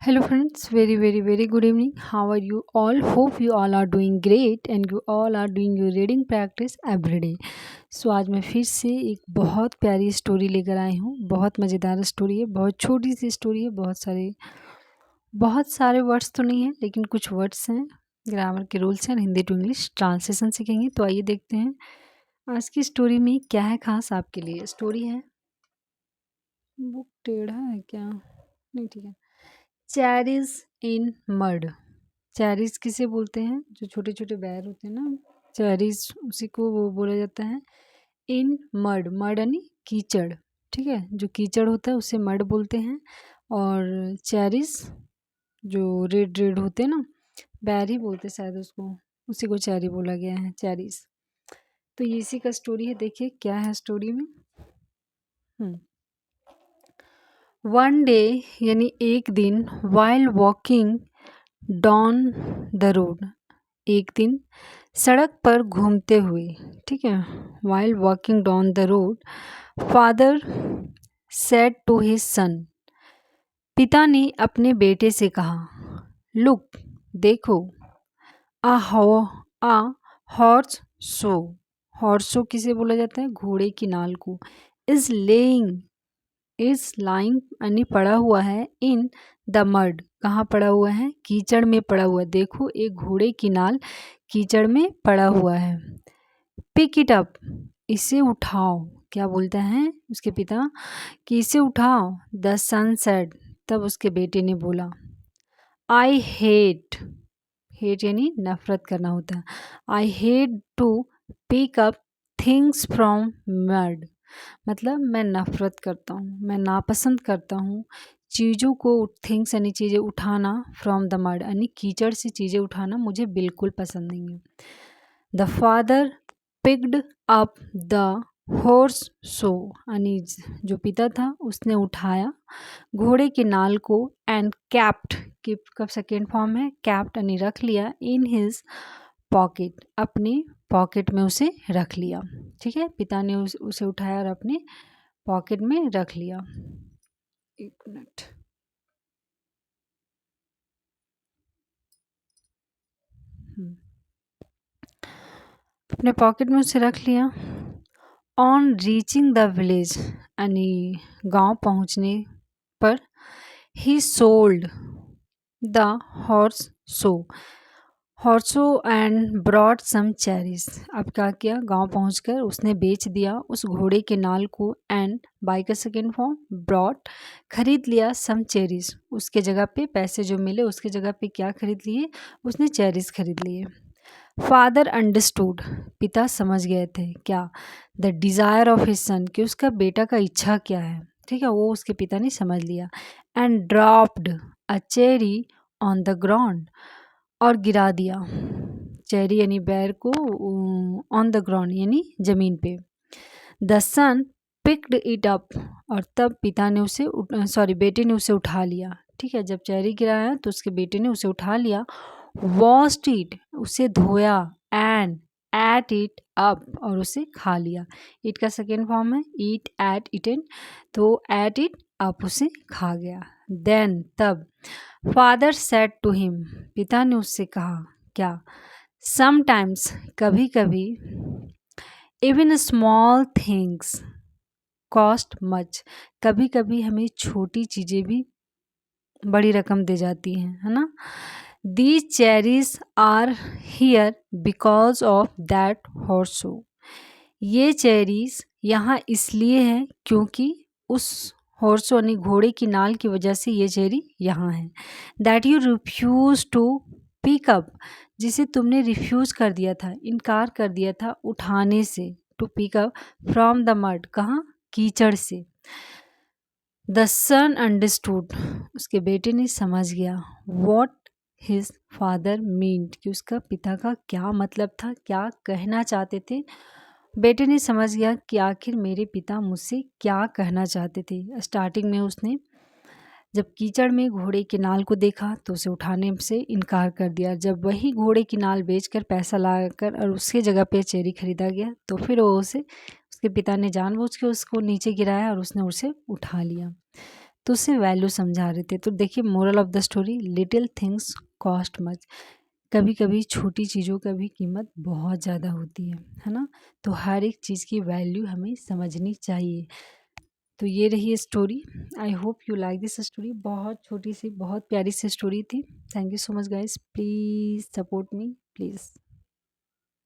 Hello friends, very good evening. How are you all? Hope you all are doing great and you all are doing your reading practice every day. So आज मैं फिर से एक बहुत प्यारी story लेकर आई हूँ। बहुत मज़ेदार स्टोरी है, बहुत छोटी सी स्टोरी है, बहुत सारे वर्ड्स तो नहीं है लेकिन कुछ वर्ड्स हैं, ग्रामर के रूल्स हैं, हिंदी टू इंग्लिश ट्रांसलेशन सीखेंगे। तो आइए देखते हैं आज की स्टोरी में क्या है खास आपके लिए। स्टोरी है, बुक टेढ़ा है क्या? नहीं, ठीक है। Cherries in mud. चेरीज किसे बोलते हैं? जो छोटे छोटे बैर होते हैं ना, चेरीज, उसी को वो बोला जाता है। इन मड, मड यानी कीचड़, ठीक है। जो कीचड़ होता है उसे मड बोलते हैं। और चेरीज जो रेड रेड होते हैं ना, बैर ही बोलते हैं शायद उसको, उसी को चेरी बोला गया है, चेरीज। तो ये इसी का स्टोरी है। देखिए क्या है स्टोरी में। वन डे यानी एक दिन, while walking down the road, एक दिन सड़क पर घूमते हुए, ठीक है। While walking down the road, father said to his son, पिता ने अपने बेटे से कहा, लुक, देखो, a a horse show. Horse show किसे बोला जाता है? घोड़े की नाल को। इज लाइंग यानी पड़ा हुआ है, इन द मड, कहाँ पड़ा हुआ है? कीचड़ में पड़ा हुआ है। देखो, एक घोड़े की नाल कीचड़ में पड़ा हुआ है। पिक इट अप, इसे उठाओ। क्या बोलता है उसके पिता कि इसे उठाओ। द सन सेड, तब उसके बेटे ने बोला, आई हेट, हेट यानी नफरत करना होता है। I hate to pick up things from mud, मतलब मैं नफ़रत करता हूँ, मैं नापसंद करता हूँ चीज़ों को, थिंग्स यानी चीज़ें उठाना, फ्रॉम द मड यानी कीचड़ से चीज़ें उठाना मुझे बिल्कुल पसंद नहीं है। The father picked up the horse show, यानी जो पिता था उसने उठाया घोड़े के नाल को, एंड कैप्ट, कीप का सेकेंड फॉर्म है कैप्ट, यानी रख लिया, इन हिज पॉकेट, अपने पॉकेट में उसे रख लिया, ठीक है। पिता ने उसे उठाया और अपने पॉकेट में रख लिया। एक मिनट, अपने पॉकेट में उसे रख लिया। ऑन रीचिंग द विलेज, यानी गांव पहुंचने पर, he sold the horse show, horses and brought some cherries. अब क्या किया? गांव पहुंचकर उसने बेच दिया उस घोड़े के नाल को, एंड बाई का सेकेंड फॉर्म ब्रॉड, खरीद लिया, सम चेरीज, उसके जगह पे पैसे जो मिले उसके जगह पे क्या खरीद लिए? उसने चेरीज खरीद लिए। फादर अंडरस्टूड, पिता समझ गए थे क्या? The desire of his son, कि उसका बेटा का इच्छा क्या है, ठीक है, वो उसके पिता ने समझ लिया। And dropped a cherry on the ground, और गिरा दिया चेरी यानी बैर को ऑन द ग्राउंड यानी ज़मीन पे। The son picked it up, और तब पिता ने उसे बेटे ने उसे उठा लिया, ठीक है। जब चेरी गिराया तो उसके बेटे ने उसे उठा लिया। वॉश्ड इट, उसे धोया, एंड एट इट अप, और उसे खा लिया। इट का सेकेंड फॉर्म है ईट, एट, इटन, तो एट इट अप, उसे खा गया। देन, तब, फादर सेड टू हिम, पिता ने उससे कहा क्या? समटाइम्स, कभी कभी, even small things cost much, कभी कभी हमें छोटी चीज़ें भी बड़ी रकम दे जाती हैं, है ना। These cherries are here because of that horse show, ये चेरीज यहाँ इसलिए हैं क्योंकि उस हॉर्स यानी घोड़े की नाल की वजह से ये चेरी यहाँ है। That you refuse to pick up, जिसे तुमने रिफ्यूज़ कर दिया था, इनकार कर दिया था उठाने से, to pick up from the mud, कहाँ? कीचड़ से। द सन अंडरस्टूड, उसके बेटे ने समझ गया, वॉट हिज फादर मीन्ड, कि उसका पिता का क्या मतलब था, क्या कहना चाहते थे। बेटे ने समझ गया कि आखिर मेरे पिता मुझसे क्या कहना चाहते थे। स्टार्टिंग में उसने जब कीचड़ में घोड़े की नाल को देखा तो उसे उठाने से इनकार कर दिया। जब वही घोड़े की नाल बेचकर पैसा लाकर और उसके जगह पे चेरी खरीदा गया तो फिर वो उसे, उसके पिता ने जानबूझ के उसको नीचे गिराया और उसने उसे उठा लिया। तो उसे वैल्यू समझा रहे थे। तो देखिए moral of the story, little things cost much. कभी कभी छोटी चीज़ों का भी कीमत बहुत ज़्यादा होती है ना। तो हर एक चीज़ की वैल्यू हमें समझनी चाहिए। तो ये रही story. I hope you like this story. बहुत छोटी सी बहुत प्यारी सी स्टोरी थी। Thank you so much guys, please support me please.